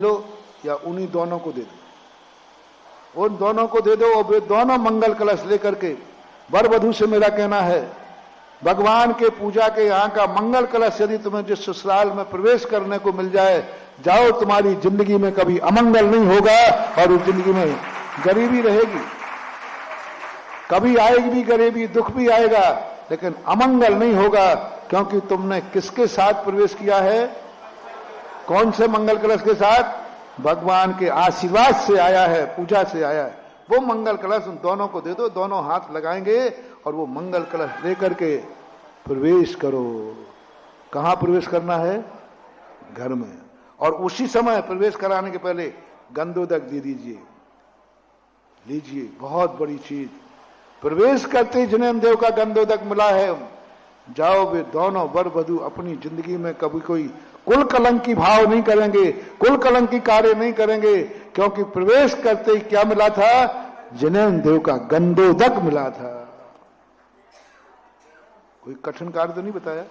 लो या उन्हीं दोनों को दे दो, उन दोनों को दे दो और वे दोनों मंगल कलश लेकर के वर वधू से मेरा कहना है भगवान के पूजा के यहाँ का मंगल कलश यदि तुम्हें जिस ससुराल में प्रवेश करने को मिल जाए, जाओ, तुम्हारी जिंदगी में कभी अमंगल नहीं होगा और उस जिंदगी में गरीबी रहेगी। कभी आएगी भी गरीबी, दुख भी आएगा, लेकिन अमंगल नहीं होगा, क्योंकि तुमने किसके साथ प्रवेश किया है? कौन से मंगल कलश के साथ? भगवान के आशीर्वाद से आया है, पूजा से आया है। वो मंगल कलश उन दोनों को दे दो, दोनों हाथ लगाएंगे और वो मंगल कलश लेकर के प्रवेश करो। कहां प्रवेश करना है? घर में। और उसी समय प्रवेश कराने के पहले गंधोदक दे दीजिए, लीजिए, बहुत बड़ी चीज। प्रवेश करते ही जनेम देव का गंधोदक मिला है, जाओ, वे दोनों वर वधू अपनी जिंदगी में कभी कोई कुल कलंक की भाव नहीं करेंगे, कुल कलंक की कार्य नहीं करेंगे, क्योंकि प्रवेश करते ही क्या मिला था? जनेम देव का गंधोदक मिला था। कोई कठिन कार्य तो नहीं बताया,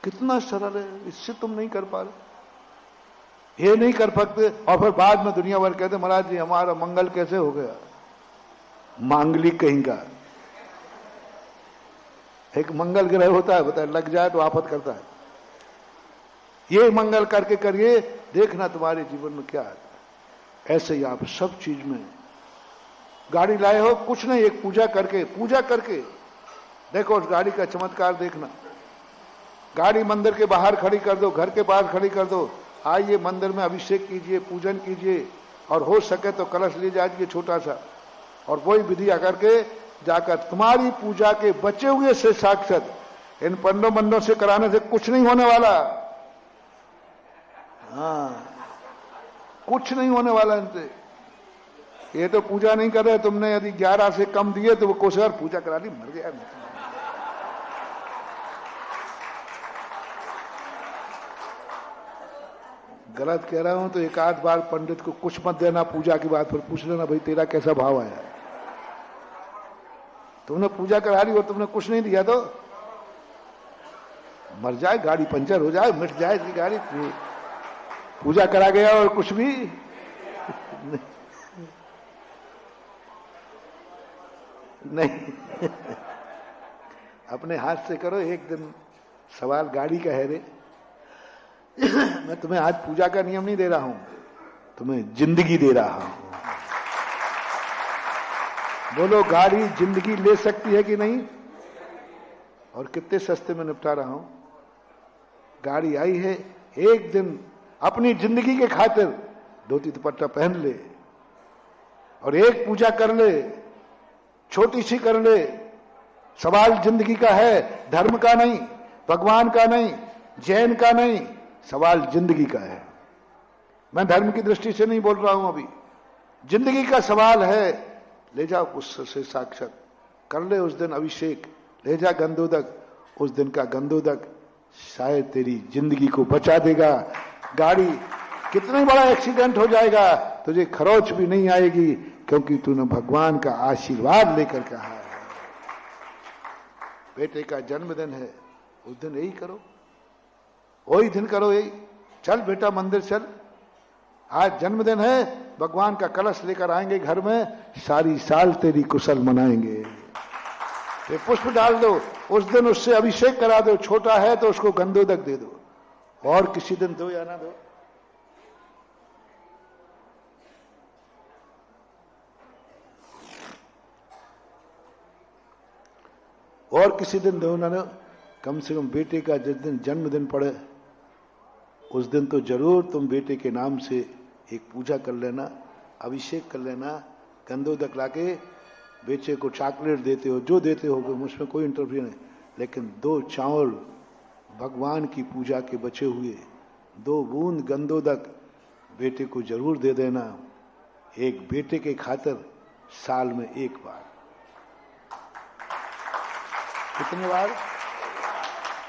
कितना सरल है, इससे तुम नहीं कर पा रहे, ये नहीं कर सकते। और फिर बाद में दुनिया भर कहते महाराज जी हमारा मंगल कैसे हो गया? मांगलिक कहेंगा। एक मंगल ग्रह होता है, बताए लग जाए तो आफत करता है। ये मंगल करके करिए, देखना तुम्हारे जीवन में क्या आता है। ऐसे ही आप सब चीज में, गाड़ी लाए हो, कुछ नहीं, एक पूजा करके देखो उस गाड़ी का चमत्कार देखना। गाड़ी मंदिर के बाहर खड़ी कर दो, घर के पास खड़ी कर दो, आइए मंदिर में अभिषेक कीजिए, पूजन कीजिए, और हो सके तो कलश ले जाइए छोटा सा, और वही विधि आकर के जाकर तुम्हारी पूजा के बचे हुए से साक्षात इन पंडों मंडों से कराने से कुछ नहीं होने वाला। हाँ, कुछ नहीं होने वाला इनसे। ये तो पूजा नहीं कर रहे, तुमने यदि 11 से कम दिए तो वो कोशिश पूजा करा ली, मर गया। गलत कह रहा हूं तो एक आध बार पंडित को कुछ मत देना पूजा की बात, फिर पूछ लेना भाई तेरा कैसा भाव आया। तुमने पूजा करा ली और तुमने कुछ नहीं दिया तो मर जाए, गाड़ी पंचर हो जाए, मिट जाए इसकी गाड़ी। पूजा करा गया और कुछ भी नहीं। अपने हाथ से करो। एक दिन सवाल गाड़ी का है रे। मैं तुम्हें आज पूजा का नियम नहीं दे रहा हूं, तुम्हें जिंदगी दे रहा हूं। बोलो गाड़ी जिंदगी ले सकती है कि नहीं? और कितने सस्ते में निपटा रहा हूं। गाड़ी आई है, एक दिन अपनी जिंदगी के खातिर धोती दुपट्टा पहन ले और एक पूजा कर ले, छोटी सी कर ले। सवाल जिंदगी का है, धर्म का नहीं, भगवान का नहीं, जैन का नहीं, सवाल जिंदगी का है। मैं धर्म की दृष्टि से नहीं बोल रहा हूं, अभी जिंदगी का सवाल है। ले जाओ उससे साक्षात कर ले उस दिन अभिषेक, ले जा गंधोदक, उस दिन का गंधोदक शायद तेरी जिंदगी को बचा देगा। गाड़ी कितना बड़ा एक्सीडेंट हो जाएगा, तुझे खरोच भी नहीं आएगी, क्योंकि तूने भगवान का आशीर्वाद लेकर कहा है। बेटे का जन्मदिन है, उस दिन यही करो, वही दिन करो, यही चल बेटा मंदिर चल, आज जन्मदिन है, भगवान का कलश लेकर आएंगे घर में, सारी साल तेरी कुशल मनाएंगे। ये पुष्प डाल दो, उस दिन उससे अभिषेक करा दो, छोटा है तो उसको गंधोदक दे दो, और किसी दिन दो या ना दो। और किसी दिन दो ना दो, कम से कम बेटे का जिस दिन जन्मदिन पड़े उस दिन तो जरूर तुम बेटे के नाम से एक पूजा कर लेना, अभिषेक कर लेना, गंधोदक लाके बेटे को चॉकलेट देते हो, जो देते हो, मुझमें कोई इंटरफियर नहीं, लेकिन 2 चावल भगवान की पूजा के बचे हुए, 2 बूंद गंधोदक बेटे को जरूर दे देना। एक बेटे के खातिर साल में एक बार। कितनी बार?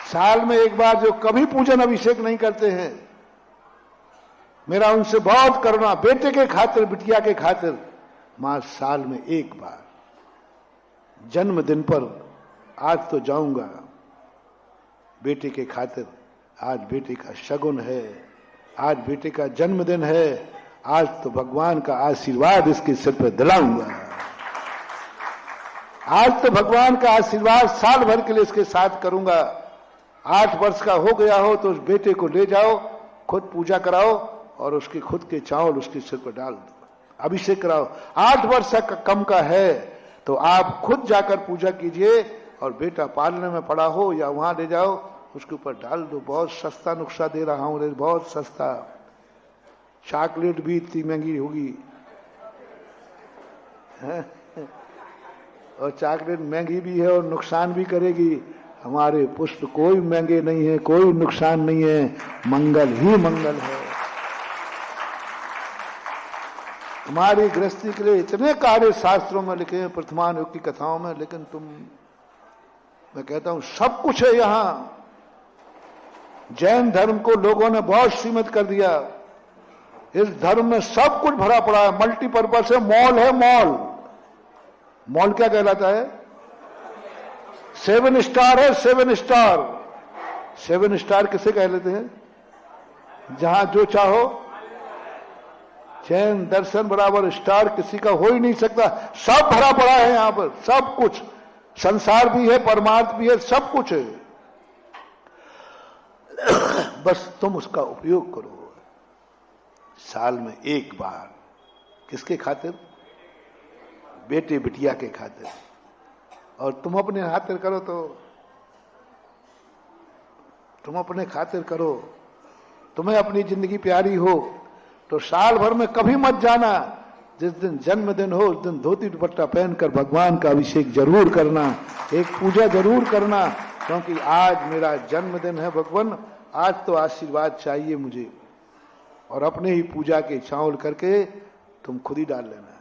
साल में एक बार। जो कभी पूजन अभिषेक नहीं करते हैं, मेरा उनसे बहुत करुणा, बेटे के खातिर, बिटिया के खातिर, मां साल में एक बार जन्मदिन पर आज तो जाऊंगा बेटे के खातिर, आज बेटे का शगुन है, आज बेटे का जन्मदिन है, आज तो भगवान का आशीर्वाद इसके सिर पर दिलाऊंगा। आज तो भगवान का आशीर्वाद साल भर के लिए इसके साथ करूंगा। 8 वर्ष का हो गया हो तो उस बेटे को ले जाओ, खुद पूजा कराओ और उसके खुद के चावल उसके सिर पर डाल दो, अभिषेक कराओ। 8 वर्ष का कम का है तो आप खुद जाकर पूजा कीजिए और बेटा पालने में पड़ा हो या वहां ले जाओ, उसके ऊपर डाल दो। बहुत सस्ता नुस्खा दे रहा हूं, बहुत सस्ता। चॉकलेट भी इतनी महंगी होगी और चॉकलेट महंगी भी है और नुकसान भी करेगी। हमारे पुष्प कोई महंगे नहीं है, कोई नुकसान नहीं है, मंगल ही मंगल है। हमारी गृहस्थी के लिए इतने कार्य शास्त्रों में लिखे हैं, प्रथमान युग की कथाओं में, लेकिन मैं कहता हूं सब कुछ है यहां। जैन धर्म को लोगों ने बहुत सीमित कर दिया। इस धर्म में सब कुछ भरा पड़ा है, मल्टीपर्पज है, मॉल है। मॉल क्या कहलाता है? 7 स्टार है, 7 स्टार। 7 स्टार किसे कह लेते हैं? जहां जो चाहो। जैन दर्शन बराबर स्टार किसी का हो ही नहीं सकता। सब भरा पड़ा है यहां पर, सब कुछ। संसार भी है, परमार्थ भी है, सब कुछ है। बस तुम उसका उपयोग करो। साल में एक बार। किसके खातिर? बेटे बिटिया के खातिर। और तुम अपने खातिर करो तो तुम अपने खातिर करो। तुम्हें अपनी जिंदगी प्यारी हो तो साल भर में कभी मत जाना। जिस दिन जन्मदिन हो उस दिन धोती दुपट्टा पहनकर भगवान का अभिषेक जरूर करना, एक पूजा जरूर करना, क्योंकि आज मेरा जन्मदिन है भगवान, आज तो आशीर्वाद चाहिए मुझे। और अपने ही पूजा के चावल करके तुम खुद ही डाल लेना,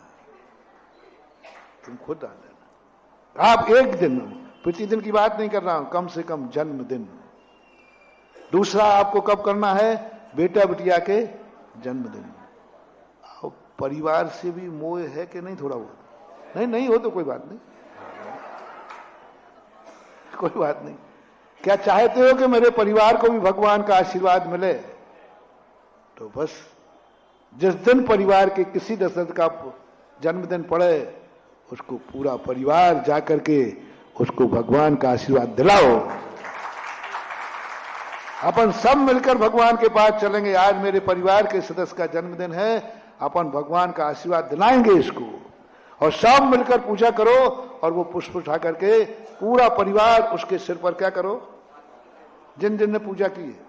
तुम खुद डाल लेना। आप एक दिन, प्रतिदिन की बात नहीं कर रहा हूं, कम से कम जन्मदिन। दूसरा आपको कब करना है? बेटा बिटिया के जन्मदिन। परिवार से भी मोह है कि नहीं? थोड़ा बहुत नहीं हो तो कोई बात नहीं, कोई बात नहीं। क्या चाहते हो कि मेरे परिवार को भी भगवान का आशीर्वाद मिले? तो बस जिस दिन परिवार के किसी सदस्य का जन्मदिन पड़े उसको पूरा परिवार जाकर के उसको भगवान का आशीर्वाद दिलाओ। अपन सब मिलकर भगवान के पास चलेंगे। आज मेरे परिवार के सदस्य का जन्मदिन है, अपन भगवान का आशीर्वाद दिलाएंगे इसको। और सब मिलकर पूजा करो और वो पुष्प उठा करके पूरा परिवार उसके सिर पर क्या करो? जिन जिन ने पूजा की है,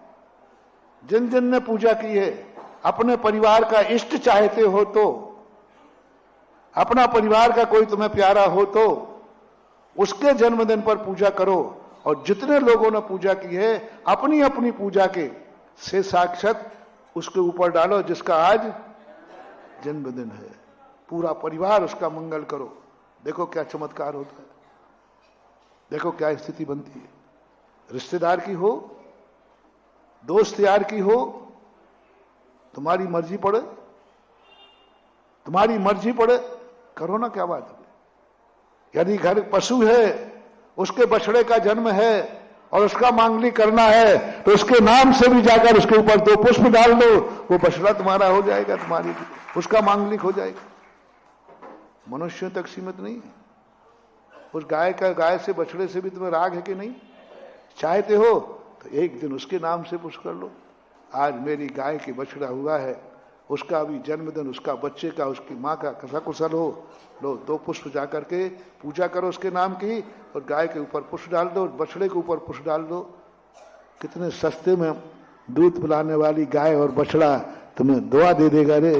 जिन जिन ने पूजा की है, अपने परिवार का इष्ट चाहते हो तो, अपना परिवार का कोई तुम्हें प्यारा हो तो उसके जन्मदिन पर पूजा करो। और जितने लोगों ने पूजा की है अपनी अपनी पूजा के से साक्षात उसके ऊपर डालो जिसका आज जन्मदिन है। पूरा परिवार उसका मंगल करो। देखो क्या चमत्कार होता है, देखो क्या स्थिति बनती है। रिश्तेदार की हो, दोस्त यार की हो, तुम्हारी मर्जी पड़े, तुम्हारी मर्जी पड़े, करो ना, क्या बात है। यदि घर पशु है, उसके बछड़े का जन्म है और उसका मांगलिक करना है तो उसके नाम से भी जाकर उसके ऊपर 2 पुष्प डाल दो, वो बछड़ा तुम्हारा हो जाएगा, तुम्हारी उसका मांगलिक हो जाएगा। मनुष्यों तक सीमित नहीं है। उस गाय से बछड़े से भी तुम्हें राग है कि नहीं? चाहते हो तो एक दिन उसके नाम से पुष्प कर लो। आज मेरी गाय की बछड़ा हुआ है, उसका भी जन्मदिन, उसका बच्चे का, उसकी माँ का कैसा कुशल हो, लो 2 पुष्प जाकर के पूजा करो उसके नाम की और गाय के ऊपर पुष्प डाल दो, बछड़े के ऊपर पुष्प डाल दो। कितने सस्ते में दूध पिलाने वाली गाय और बछड़ा तुम्हें दुआ दे देगा रे।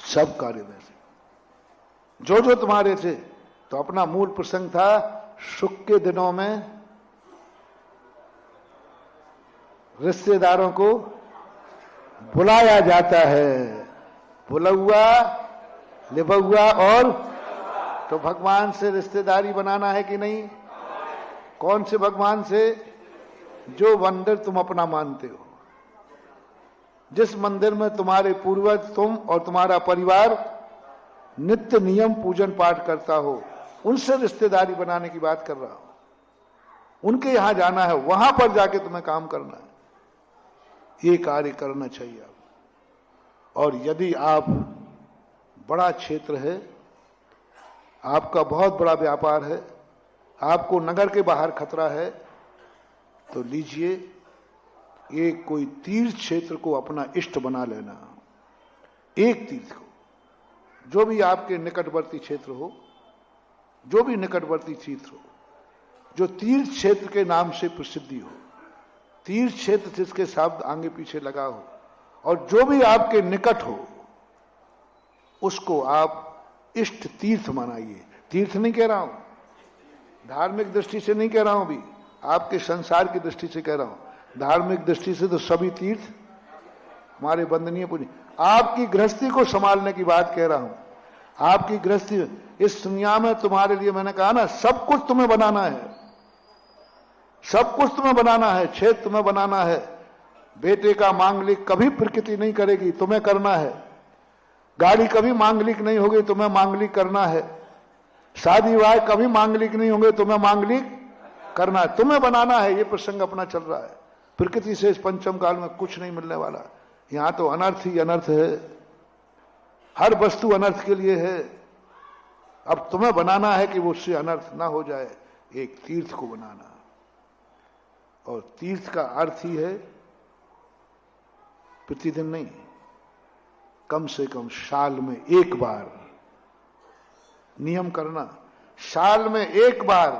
सब कार्य में से जो जो तुम्हारे थे। तो अपना मूल प्रसंग था, सुख के दिनों में रिश्तेदारों को बुलाया जाता है। बुलौआ, लिबौआ और तो भगवान से रिश्तेदारी बनाना है कि नहीं? कौन से भगवान से? जो मंदिर तुम अपना मानते हो, जिस मंदिर में तुम्हारे पूर्वज, तुम और तुम्हारा परिवार नित्य नियम पूजन पाठ करता हो, उनसे रिश्तेदारी बनाने की बात कर रहा हूं। उनके यहां जाना है, वहां पर जाके तुम्हें काम करना है। ये कार्य करना चाहिए आप। और यदि आप बड़ा क्षेत्र है, आपका बहुत बड़ा व्यापार है, आपको नगर के बाहर खतरा है, तो लीजिए एक कोई तीर्थ क्षेत्र को अपना इष्ट बना लेना। एक तीर्थ को, जो भी आपके निकटवर्ती क्षेत्र हो, जो भी निकटवर्ती क्षेत्र हो, जो तीर्थ क्षेत्र के नाम से प्रसिद्धि हो, तीर्थ क्षेत्र जिसके शब्द आगे पीछे लगा हो, और जो भी आपके निकट हो, उसको आप इष्ट तीर्थ मनाइए। तीर्थ नहीं कह रहा हूं, धार्मिक दृष्टि से नहीं कह रहा हूं, भी आपके संसार की दृष्टि से कह रहा हूं। धार्मिक दृष्टि से तो सभी तीर्थ हमारे वंदनीय पुण्य। आपकी गृहस्थी को संभालने की बात कह रहा हूं। आपकी गृहस्थी, इस दुनिया में तुम्हारे लिए, मैंने कहा ना, सब कुछ तुम्हें बनाना है, सब कुछ तुम्हें बनाना है, क्षेत्र तुम्हें बनाना है। बेटे का मांगलिक कभी प्रकृति नहीं करेगी, तुम्हें करना है। गाड़ी कभी मांगलिक नहीं होगी, तुम्हें मांगलिक करना है। शादी विवाह कभी मांगलिक नहीं होंगे, तुम्हें मांगलिक करना है, तुम्हें बनाना है। ये प्रसंग अपना चल रहा है। प्रकृति से इस पंचम काल में कुछ नहीं मिलने वाला। यहां तो अनर्थ ही अनर्थ है, हर वस्तु अनर्थ के लिए है। अब तुम्हें बनाना है कि वो उससे अनर्थ ना हो जाए, एक तीर्थ को बनाना। और तीर्थ का अर्थ ही है प्रतिदिन नहीं, कम से कम साल में एक बार नियम करना। साल में एक बार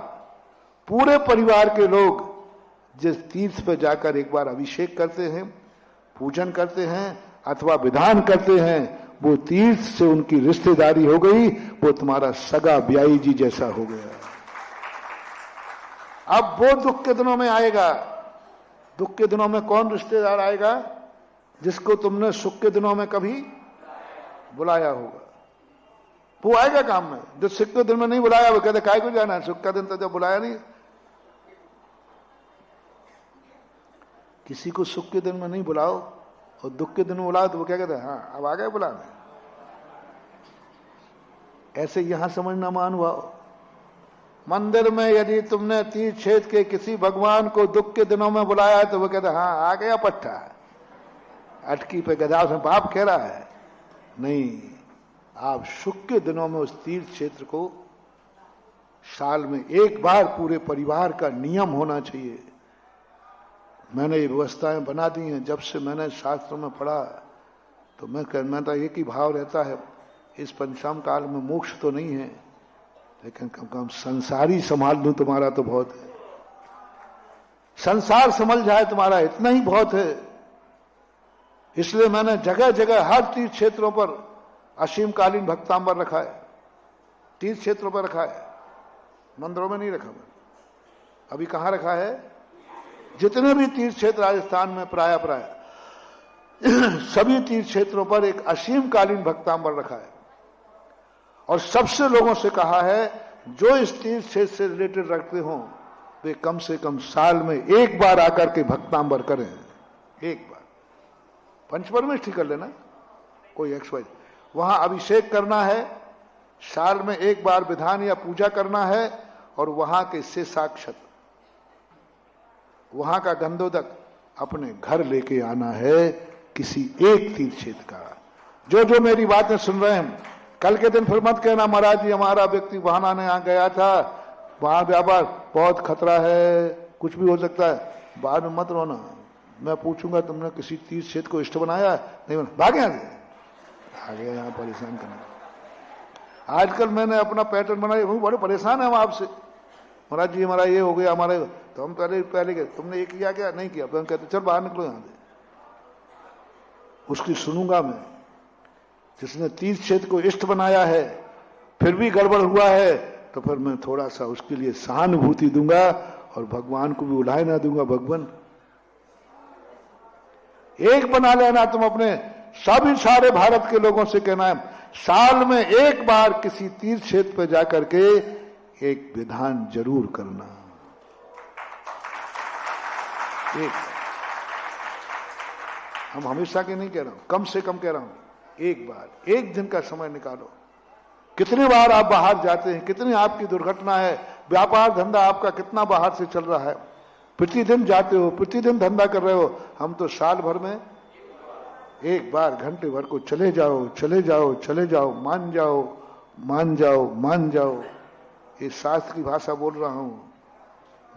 पूरे परिवार के लोग जिस तीर्थ पर जाकर एक बार अभिषेक करते हैं, पूजन करते हैं अथवा विधान करते हैं, वो तीर्थ से उनकी रिश्तेदारी हो गई, वो तुम्हारा सगा ब्याई जी जैसा हो गया। अब वो दुख के दिनों में आएगा। दुख के दिनों में कौन रिश्तेदार आएगा? जिसको तुमने सुख के दिनों में कभी बुलाया होगा, वो आएगा काम में। जो सुख के दिन में नहीं बुलाया, वो कहते काय को जाना है, सुख का दिन तो जब बुलाया नहीं। किसी को सुख के दिन में नहीं बुलाओ और दुख के दिन में बुलाओ, तो वो क्या कहते हैं, हाँ अब आ गए बुलाने। ऐसे यहां समझना मान हुआ। मंदिर में यदि तुमने तीर्थ क्षेत्र के किसी भगवान को दुख के दिनों में बुलाया, तो वो कहते हाँ आ गया पट्टा, अटकी पे गधा, उसमें पाप कह रहा है। नहीं, आप सुख के दिनों में उस तीर्थ क्षेत्र को साल में एक बार पूरे परिवार का नियम होना चाहिए। मैंने ये व्यवस्थाएं बना दी हैं। जब से मैंने शास्त्रों में पढ़ा, तो मैं तो एक ही भाव रहता है, इस पंचम काल में मोक्ष तो नहीं है, लेकिन कम कम संसारी संभाल लूं तुम्हारा तो बहुत है। संसार संभल जाए तुम्हारा, इतना ही बहुत है। इसलिए मैंने जगह जगह हर तीर्थ क्षेत्रों पर असीमकालीन भक्तांबर रखा है। तीर्थ क्षेत्रों पर रखा है, मंदिरों में नहीं रखा। मैं अभी कहां रखा है? जितने भी तीर्थ क्षेत्र राजस्थान में प्राय सभी तीर्थ क्षेत्रों पर एक असीमकालीन भक्तांबर रखा है। और सबसे लोगों से कहा है, जो इस तीर्थ क्षेत्र से रिलेटेड रखते हो, वे कम से कम साल में एक बार आकर के भक्तांबर करें। एक बार पंचपरमेष्ठी कर लेना, कोई एक्सवाइज। वहां अभिषेक करना है, साल में एक बार विधान या पूजा करना है, और वहां के से साक्षात वहां का गंधोदक अपने घर लेके आना है, किसी एक तीर्थ क्षेत्र का। जो जो मेरी बातें सुन रहे हैं, कल के दिन फिर मत कहना महाराज जी हमारा व्यक्ति वहां आने यहाँ गया था, वहां व्यापार बहुत खतरा है, कुछ भी हो सकता है। बाद में मत रोना, मैं पूछूंगा तुमने किसी तीर्थ क्षेत्र को इष्ट बनाया? नहीं बना, भागे यहाँ से, आ गया यहाँ परेशान करना। आजकल मैंने अपना पैटर्न बनाया, बड़े परेशान है हम आपसे, महाराज जी हमारा ये हो गया, हमारे। तो हम पहले गए, तुमने ये किया क्या? नहीं किया। तो हम कहते चल बाहर निकलो यहाँ से। उसकी सुनूंगा मैं। जिसने तीर्थ क्षेत्र को इष्ट बनाया है, फिर भी गड़बड़ हुआ है, तो फिर मैं थोड़ा सा उसके लिए सहानुभूति दूंगा और भगवान को भी उलाय ना दूंगा। भगवान एक बना लेना तुम अपने सभी सारे भारत के लोगों से कहना है, साल में एक बार किसी तीर्थ क्षेत्र पर जाकर के एक विधान जरूर करना। एक, हम हमेशा के नहीं कह रहा हूं, कम से कम कह रहा हूं, एक बार, एक दिन का समय निकालो। कितनी बार आप बाहर जाते हैं, कितनी आपकी दुर्घटना है, व्यापार धंधा आपका कितना बाहर से चल रहा है, प्रतिदिन जाते हो, प्रतिदिन धंधा कर रहे हो। हम तो साल भर में एक बार घंटे भर को चले जाओ, चले जाओ, चले जाओ, मान जाओ, मान जाओ, मान जाओ। ये शास्त्र की भाषा बोल रहा हूं,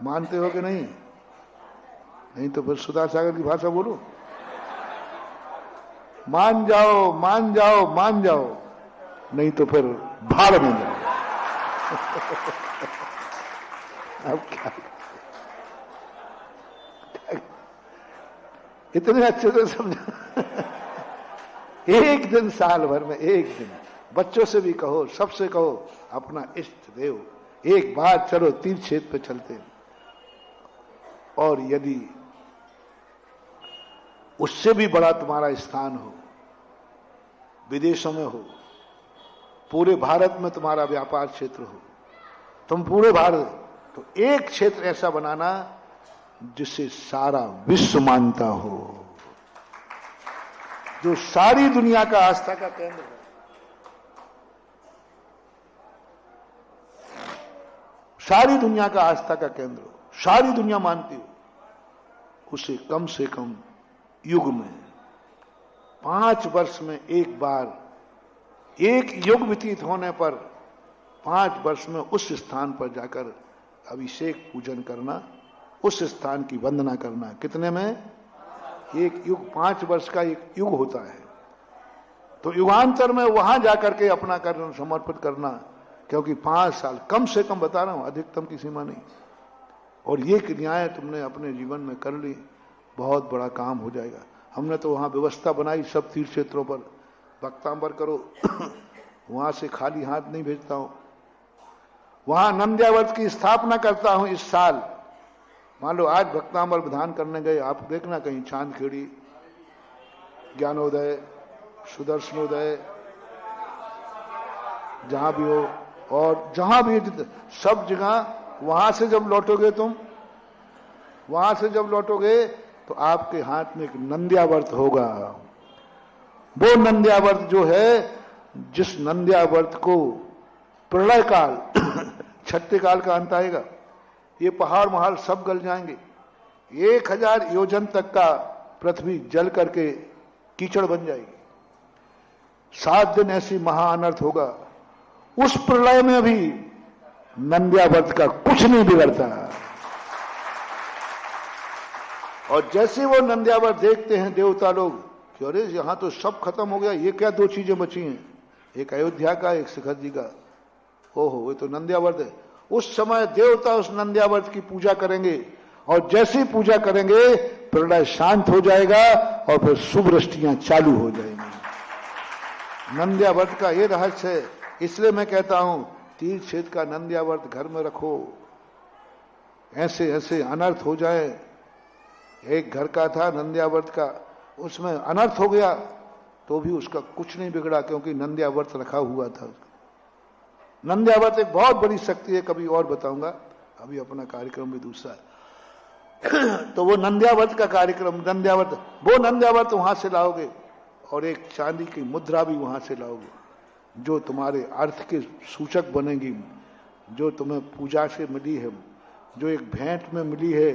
मानते हो कि नहीं? नहीं तो फिर सुधा सागर की भाषा बोलो, मान जाओ, मान जाओ, मान जाओ, नहीं तो फिर भाड़ में जाओ। अब क्या, इतने अच्छे से समझा। एक दिन साल भर में, एक दिन बच्चों से भी कहो, सबसे कहो, अपना इष्ट देव एक बार चलो तीर्थ क्षेत्र पे चलते। और यदि उससे भी बड़ा तुम्हारा स्थान हो, विदेशों में हो, पूरे भारत में तुम्हारा व्यापार क्षेत्र हो, तुम पूरे भारत, तो एक क्षेत्र ऐसा बनाना जिसे सारा विश्व मानता हो, जो सारी दुनिया का आस्था का केंद्र है। सारी दुनिया का आस्था का केंद्र हो, सारी दुनिया मानती हो, उसे कम से कम युग में 5 वर्ष में एक बार, एक युग व्यतीत होने पर 5 वर्ष में उस स्थान पर जाकर अभिषेक पूजन करना, उस स्थान की वंदना करना। कितने में? एक युग, 5 वर्ष का एक युग होता है। तो युगांतर में वहां जाकर के अपना कर्म समर्पित करना, क्योंकि 5 साल कम से कम बता रहा हूं, अधिकतम की सीमा नहीं। और ये क्रियाएं तुमने अपने जीवन में कर ली, बहुत बड़ा काम हो जाएगा। हमने तो वहां व्यवस्था बनाई सब तीर्थ क्षेत्रों पर, भक्तांबर करो। वहां से खाली हाथ नहीं भेजता हूं। वहां नंद्यावर्त की स्थापना करता हूं इस साल। मान लो आज भक्तांबर विधान करने गए, आप देखना कहीं चांदखेड़ी, ज्ञानोदय, सुदर्शनोदय, जहां भी हो, और जहां भी सब जगह, वहां से जब लौटोगे तुम, वहां से जब लौटोगे तो आपके हाथ में एक नंद्यावर्त होगा। वो नंद्यावर्त जो है, जिस नंद्यावर्त को प्रलय काल, छठे काल का अंत आएगा, ये पहाड़ महाल सब गल जाएंगे, 1000 योजन तक का पृथ्वी जल करके कीचड़ बन जाएगी। 7 दिन ऐसी महाअनर्थ होगा। उस प्रलय में भी नंद्यावर्त का कुछ नहीं बिगड़ता। और जैसे वो नंद्यावर्त देखते हैं देवता लोग कि अरे यहां तो सब खत्म हो गया, ये क्या 2 चीजें बची हैं, एक अयोध्या का, एक शिखर जी का, ओहो ये तो नंद्यावर्त है। उस समय देवता उस नंद्यावर्त की पूजा करेंगे, और जैसे ही पूजा करेंगे प्रलय शांत हो जाएगा और फिर शुभ वृष्टियां चालू हो जाएंगी। नंद्यावर्त का ये रहस्य है। इसलिए मैं कहता हूं तीर्थ क्षेत्र का नंद्यावर्त घर में रखो। ऐसे ऐसे अनर्थ हो जाए। एक घर का था नंद्यावर्त का, उसमें अनर्थ हो गया तो भी उसका कुछ नहीं बिगड़ा, क्योंकि नंद्यावर्त रखा हुआ था। नंद्यावर्त एक बहुत बड़ी शक्ति है, कभी और बताऊंगा, अभी अपना कार्यक्रम भी दूसरा है। तो वो नंद्यावर्त का कार्यक्रम, नंद्यावर्त, वो नंद्यावर्त वहां से लाओगे, और एक चांदी की मुद्रा भी वहां से लाओगे, जो तुम्हारे अर्थ के सूचक बनेगी, जो तुम्हें पूजा से मिली है, जो एक भेंट में मिली है,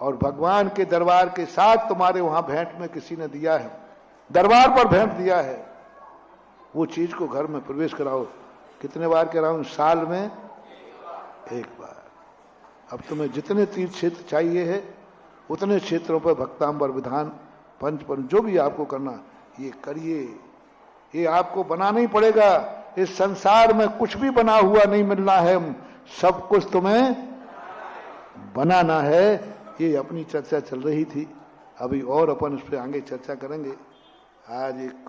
और भगवान के दरबार के साथ तुम्हारे वहां भेंट में किसी ने दिया है, दरबार पर भेंट दिया है, वो चीज को घर में प्रवेश कराओ। कितने बार कह रहा हूं? साल में एक बार। अब तुम्हें जितने तीर्थ क्षेत्र चाहिए है, उतने क्षेत्रों पर भक्तांबर विधान, पंचपन, जो भी आपको करना ये करिए। ये आपको बनाना ही पड़ेगा। इस संसार में कुछ भी बना हुआ नहीं मिलना है, सब कुछ तुम्हें बनाना है। ये अपनी चर्चा चल रही थी, अभी और अपन उस पर आगे चर्चा करेंगे। आज एक